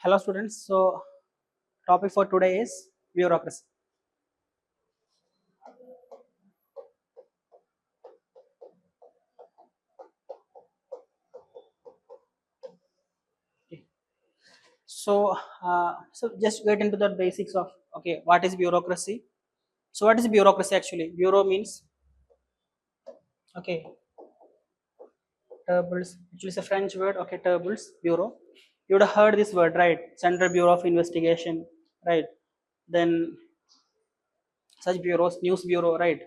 Hello students, so topic for today is bureaucracy. Okay. So just get into the basics of what is bureaucracy. So what is bureaucracy actually? Bureau means okay, tables, which is a French word, tables, bureau. You would have heard this word, right? Central Bureau of Investigation, right? Then such bureaus, news bureau, right?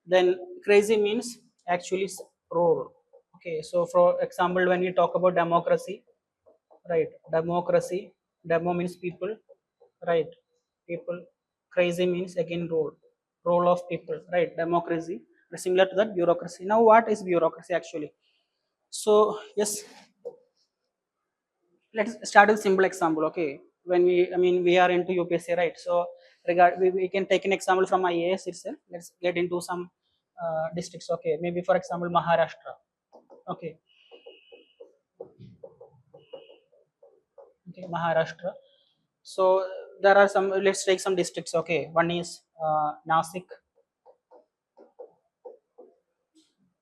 Then crazy means actually role. Okay, so for example, when we talk about democracy, right? Democracy, demo means people, right? People. Crazy means again role of people, right? Democracy, similar to that bureaucracy. Now, what is bureaucracy actually? So yes, let's start with simple example. Okay, when we are into UPSC, right? So we can take an example from IAS itself. Let's get into some districts. Okay, maybe for example Maharashtra. Okay, okay, Maharashtra. So there are some. Let's take some districts. Okay, one is Nasik,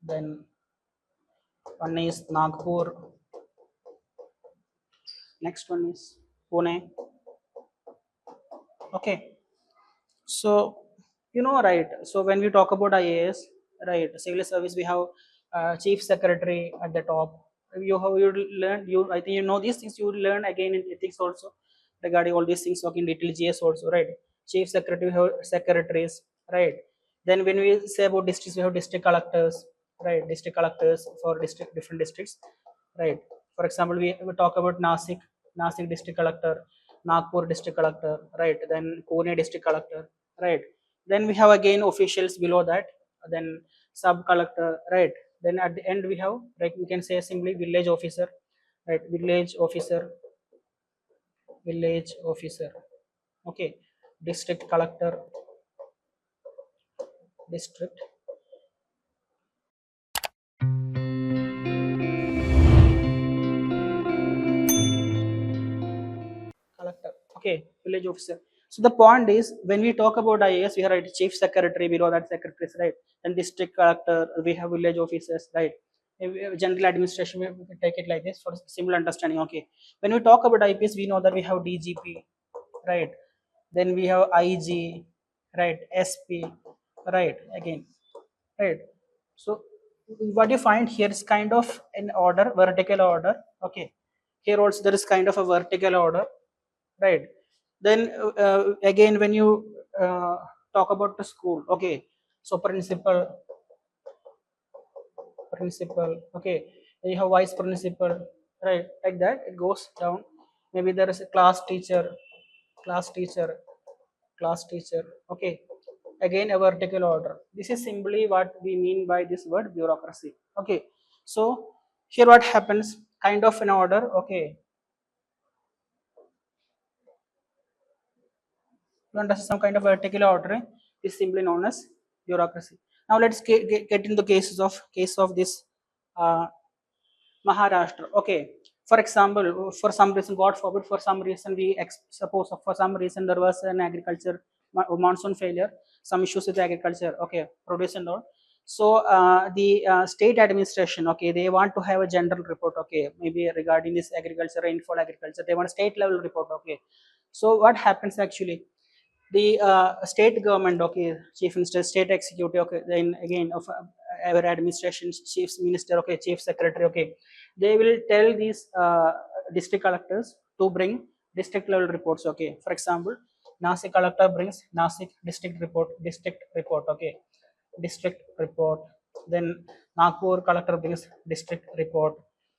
then one is Nagpur. Next one is Pune. Okay, so right. So when we talk about IAS, right, civil service, we have chief secretary at the top. You learn you I think you know these things. You learn again in ethics also regarding all these things. Okay, in detail GS also, right? Chief secretary, we have secretaries, right? Then when we say about districts, we have district collectors, right? District collectors for different districts, right? For example, we talk about Nasik district collector, Nagpur district collector, right? Then Pune district collector, right? Then we have again officials below that, then sub collector, right? Then at the end we have, like we can say simply village officer, right? Village officer, okay? District collector, district collector, okay, village officer. So the point is, when we talk about IAS, we have, right, chief secretary, below that secretaries, right? Then district collector, we have village officers, right? General administration, we can take it like this for simple understanding. Okay, when we talk about IPS, we know that we have DGP, right? Then we have IG, right? SP, right? Again, right? So what you find here is kind of an order, vertical order. Okay, here also there is kind of a vertical order, right? Then again, when you talk about the school, okay, so principal, okay, then you have vice principal, right? Like that it goes down. Maybe there is a class teacher, class teacher, okay. Again a vertical order. This is simply what we mean by this word bureaucracy. Okay, so here what happens, kind of an order. Okay, you understand, some kind of vertical ordering is simply known as bureaucracy. Now let's get into case of this uh, Maharashtra. Okay, for example, for some reason, God forbid, for some reason suppose for some reason there was an agriculture monsoon failure, some issues with agriculture. Okay, produce and all. So the state administration, okay, they want to have a general report. Okay, maybe regarding this agriculture, rainfall agriculture, they want a state level report. Okay, so what happens actually? The state government, okay, chief minister, state executive, okay, then again of our administration, chief minister, okay, chief secretary, okay, they will tell these district collectors to bring district level reports. Okay, for example, Nasik collector brings Nasik district report, okay, district report. Then Nagpur collector brings district report,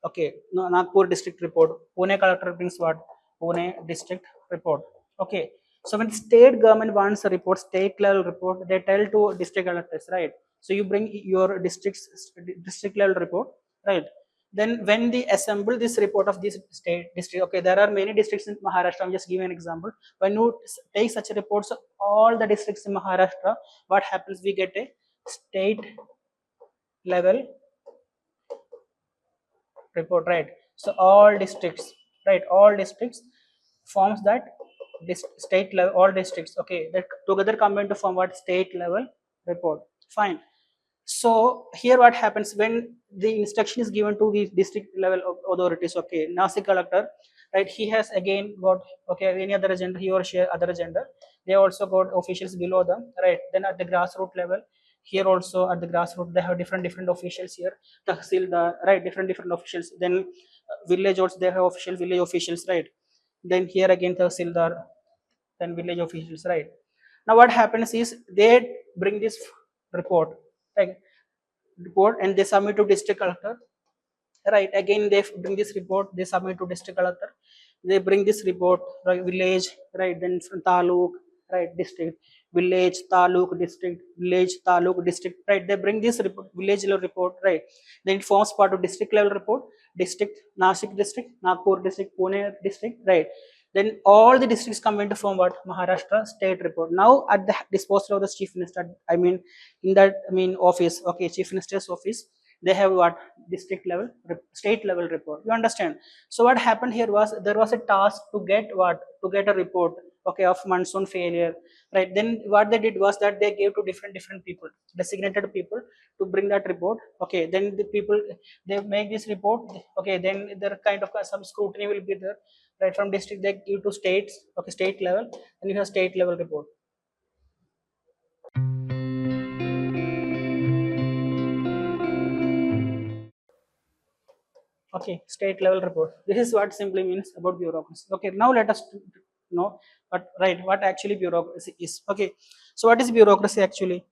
okay, no, Nagpur district report. Pune collector brings what? Pune district report, okay. So when state government wants a report, state level report, they tell to district collectors, right? So you bring your district level report, right? Then when they assemble this report of this state district, okay, there are many districts in Maharashtra. I'm just giving an example. When you take such reports, all the districts in Maharashtra, what happens? We get a state level report, right? So all districts, right? All districts forms that state level, all districts, okay, that together combine to form what, state level report. Fine. So here what happens when the instruction is given to the district level authorities, okay, Nasik collector, right, he has again got, okay, any other agenda, he or she other agenda, they also got officials below them, right? Then at the grassroots level, here also at the grassroots they have different officials here, tahsildar, right, different officials. Then village also they have village officials, right? Then here again tahsildar, then village officials, right? Now what happens is they bring this report, right, report, and they submit to district collector, right? Again they bring this report, they submit to district collector, they bring this report, right, village, right, then from taluk, right, district, village, taluk, district, village, taluk, district, right, they bring this report, village level report, right, then it forms part of district level report, district, Nashik district, Nagpur district, Pune district, right, then all the districts come into form what, Maharashtra state report. Now at the disposal of the chief minister, I mean in that, I mean office, okay, chief minister's office, they have what, district level, state level report, you understand? So what happened here was there was a task to get what, to get a report, okay, of monsoon failure, right? Then what they did was that they gave to different people, designated people, to bring that report, okay, then the people, they make this report, okay, then there kind of some scrutiny will be there, right, from district they give to states, okay, state level, and you have state level report. Okay, state level report. This is what simply means about bureaucracy. Okay, now let us know what actually bureaucracy is. Okay, so what is bureaucracy actually?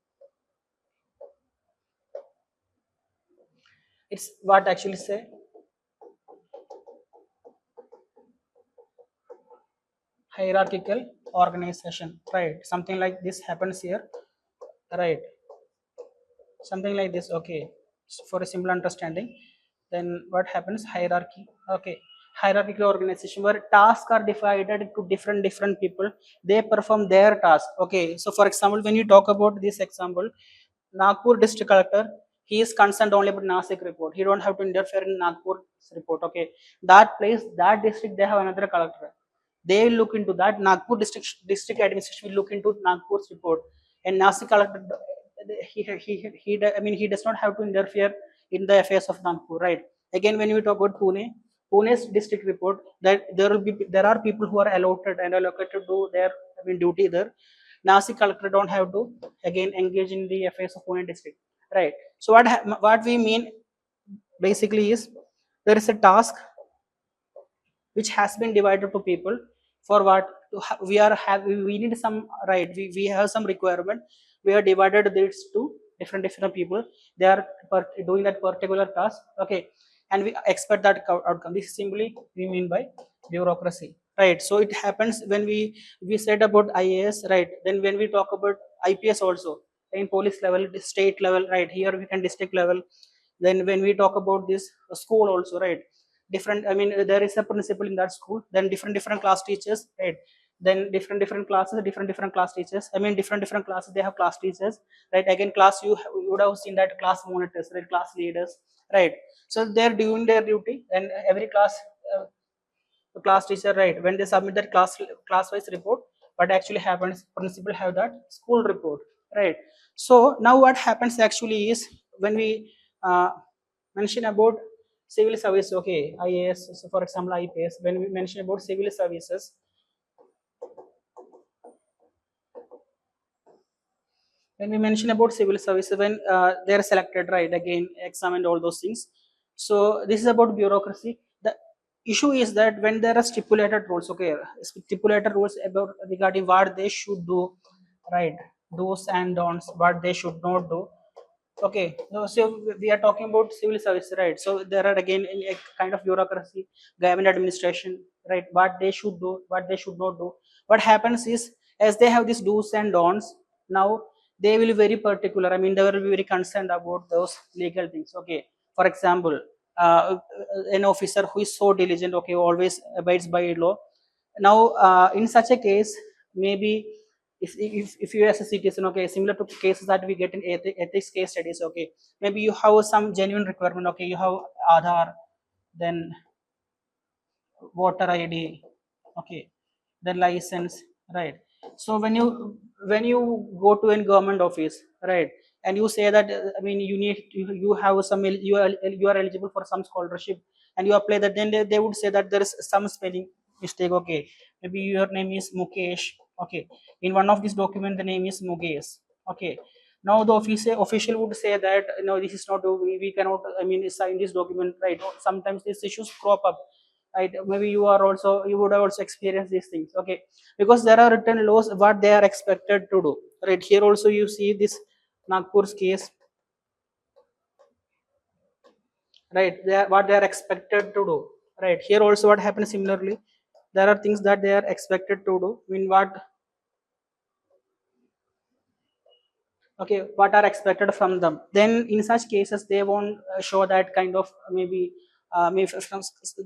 It's what actually say hierarchical organization, right? Something like this happens here, right? Something like this, okay, so for a simple understanding, then what happens, hierarchy, okay, hierarchical organization where tasks are divided to different people, they perform their task, okay. So for example, when you talk about this example, Nagpur district collector, he is concerned only about Nasik report, he don't have to interfere in Nagpur report, okay. That place, that district, they have another collector, they will look into that. Nagpur district administration will look into Nagpur's report, and Nasik collector, I mean he does not have to interfere in the affairs of Nagpur, right? Again, when we talk about Pune's district report, that there are people who are allotted and allocated to do their, I mean, duty there. Nasik collector don't have to again engage in the affairs of Pune district, right? So what we mean basically is there is a task which has been divided to people for what, we are have, we need some, right, we have some requirement, we are divided this to different people, they are doing that particular task, okay, and we expect that outcome. This is simply we mean by bureaucracy, right? So it happens when we said about IAS, right? Then when we talk about IPS also, in police level, state level, right, here we can district level. Then when we talk about this school also, right, different, I mean there is a principal in that school, then different class teachers, right? Then different classes, different class teachers, I mean different classes, they have class teachers, right? Again class, you would have seen that class monitors, right, class leaders, right? So they're doing their duty, and every class, class teacher, right, when they submit that class wise report, what actually happens, principal have that school report, right? So now what happens actually is when we uh, mention about civil service, okay, IAS, so for example IPS, when we mention about civil services, when we mention about civil services, when they are selected, right, again exam and all those things. So this is about bureaucracy. The issue is that when there are stipulated rules, okay, stipulated rules about regarding what they should do, right, do's and don'ts, what they should not do. Okay, so we are talking about civil service, right? So there are again a kind of bureaucracy, government administration, right? What they should do, what they should not do. What happens is, as they have these do's and don'ts, now they will be very particular. I mean, they will be very concerned about those legal things. Okay, for example, an officer who is so diligent, okay, always abides by law. Now, in such a case, maybe if you as a citizen, okay, similar to cases that we get in ethics case studies, okay, maybe you have some genuine requirement, okay, you have Aadhaar, then voter ID, okay, then license, right? So when you go to a government office, right, and you say that I mean you have some you are eligible for some scholarship, and you apply that, then they would say that there is some spelling mistake, okay, maybe your name is Mukesh, okay, in one of these document the name is Mukesh, okay. Now the official would say that no, this is not, we cannot, I mean, sign this document, right? Sometimes these issues crop up, right? Maybe you would have also experienced these things, okay, because there are written laws what they are expected to do, right? Here also you see this Nagpur's case, right? What they are expected to do, right? Here also what happens similarly, there are things that they are expected to do, I mean what, okay, what are expected from them, then in such cases they won't show that kind of maybe from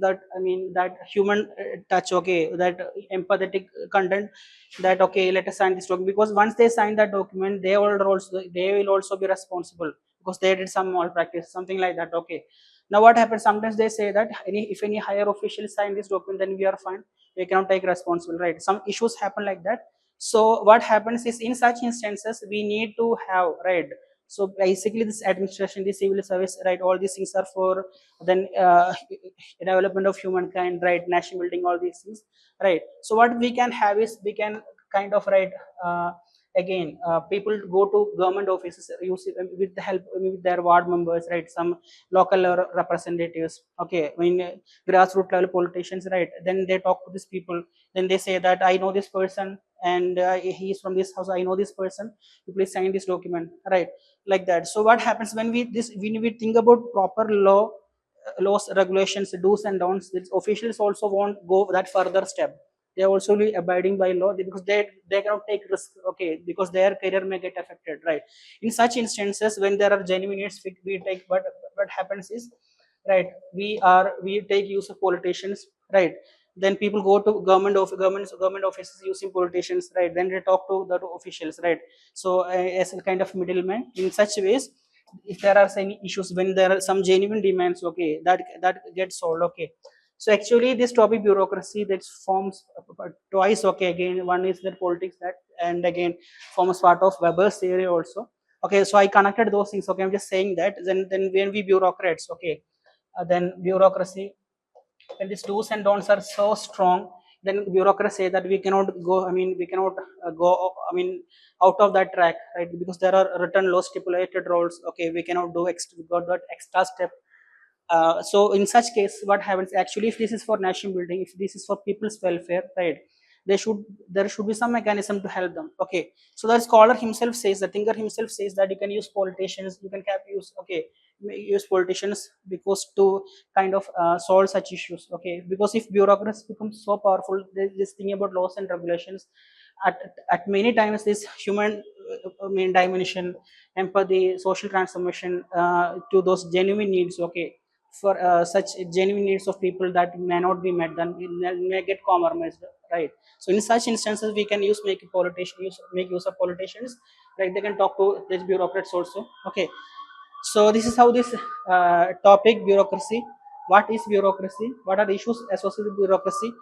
that, I mean that human touch, okay, that empathetic content, that okay, let us sign this document, because once they sign that document they will also be responsible because they did some malpractice, something like that, okay. Now what happens, sometimes they say that if any higher official sign this document, then we are fine, we cannot take responsible, right? Some issues happen like that. So what happens is in such instances we need to have, right, so basically this administration, this civil service, right, all these things are for then development of humankind, right, nation building, all these things, right? So what we can have is we can kind of, right, again people go to government offices with the help with their ward members, right, some local representatives, okay, I mean grassroots level politicians, right, then they talk to these people, then they say that I know this person, and he is from this house, I know this person, you please sign this document, right, like that. So what happens when we think about proper laws, regulations, do's and don'ts, the officials also won't go that further step, they are also be abiding by law because they cannot take risk, okay, because their career may get affected, right? In such instances when there are genuine needs, we take what happens is, right, we take use of politicians, right, then people go to government offices using politicians, right, then they talk to the officials, right? So as a kind of middleman in such ways, if there are any issues, when there are some genuine demands, okay, that gets solved, okay. So actually this topic bureaucracy that forms twice, okay, again one is the politics that, and again forms part of Weber's theory also, okay. So I connected those things, okay, I'm just saying that then when we bureaucrats, okay, then bureaucracy, when these do's and don'ts are so strong, then bureaucracy say that we cannot go, I mean we cannot go, I mean out of that track, right, because there are written law stipulated rules, okay, we cannot do extra, we got that extra step. So in such case what happens, actually if this is for nation building, if this is for people's welfare, right, they should, there should be some mechanism to help them, okay. So the scholar himself says, the thinker himself says that you can use politicians, you can use, okay, use politicians because to kind of solve such issues, okay, because if bureaucracy becomes so powerful, this thing about laws and regulations, at, at many times this human I mean dimension, empathy, social transformation to those genuine needs, okay, for such genuine needs of people that may not be met, then may get compromised, right? So in such instances we can use make politicians make use of politicians, right, they can talk to these bureaucrats also, okay. So this is how this topic bureaucracy, what is bureaucracy, what are the issues associated with bureaucracy,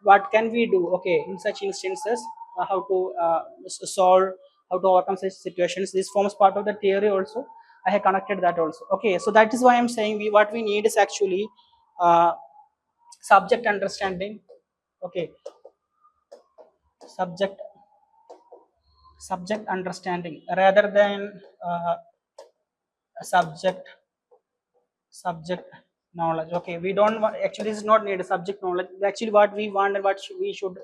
what can we do, okay, in such instances, how to solve, how to overcome such situations, this forms part of the theory also, I have connected that also, okay. So that is why I'm saying what we need is actually uh, subject understanding, okay, subject subject understanding rather than subject subject knowledge, okay. We don't want, actually this is not need subject knowledge, actually what we want and what we should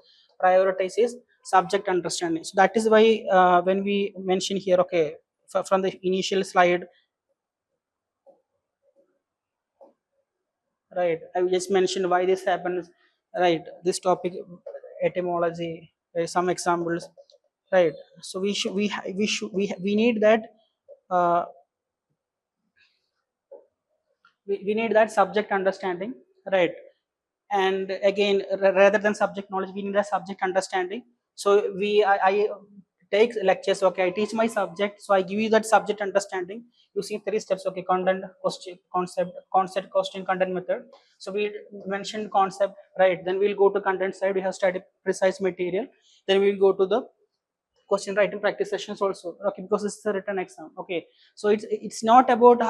prioritize is subject understanding. So that is why when we mention here, okay, from the initial slide, right, I just mentioned why this happens, right, this topic etymology, some examples, right. So we need that uh, we need that subject understanding, right. And again rather than subject knowledge we need a subject understanding. So I take lectures. Okay, I teach my subject, so I give you that subject understanding. You see 3 steps. Okay, content, question, concept, question, content, method. So we mentioned concept, right? Then we'll go to content side. We have studied precise material. Then we'll go to the question writing practice sessions also. Okay, because it's a written exam. Okay, so it's not about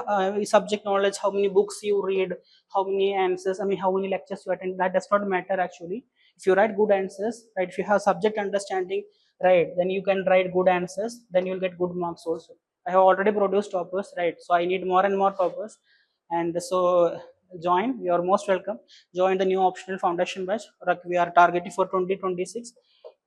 subject knowledge, how many books you read, how many answers, I mean how many lectures you attend. That does not matter actually. If you write good answers, right, if you have subject understanding, right, then you can write good answers, then you'll get good marks also. I have already produced toppers, right, so I need more and more toppers. And so join, you are most welcome. Join the new optional foundation batch. Like, we are targeting for 2026.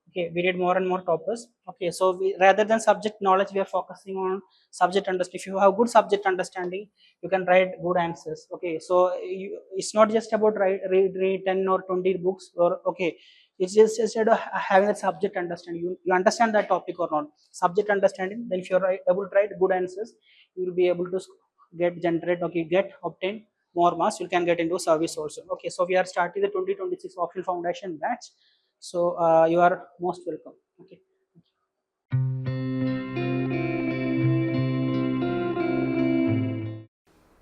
Okay, we need more and more toppers. Okay, so rather than subject knowledge, we are focusing on subject understanding. If you have good subject understanding, you can write good answers. Okay, so it's not just about read 10 or 20 books, or okay, it's just about having a subject understanding. You understand that topic or not. Subject understanding, then if you're able to write good answers, you will be able to get obtain more marks. You can get into service also. Okay, so we are starting the 2026 optional foundation batch. So you are most welcome. Okay.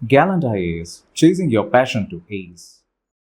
Gallant IAS, chasing your passion to ace.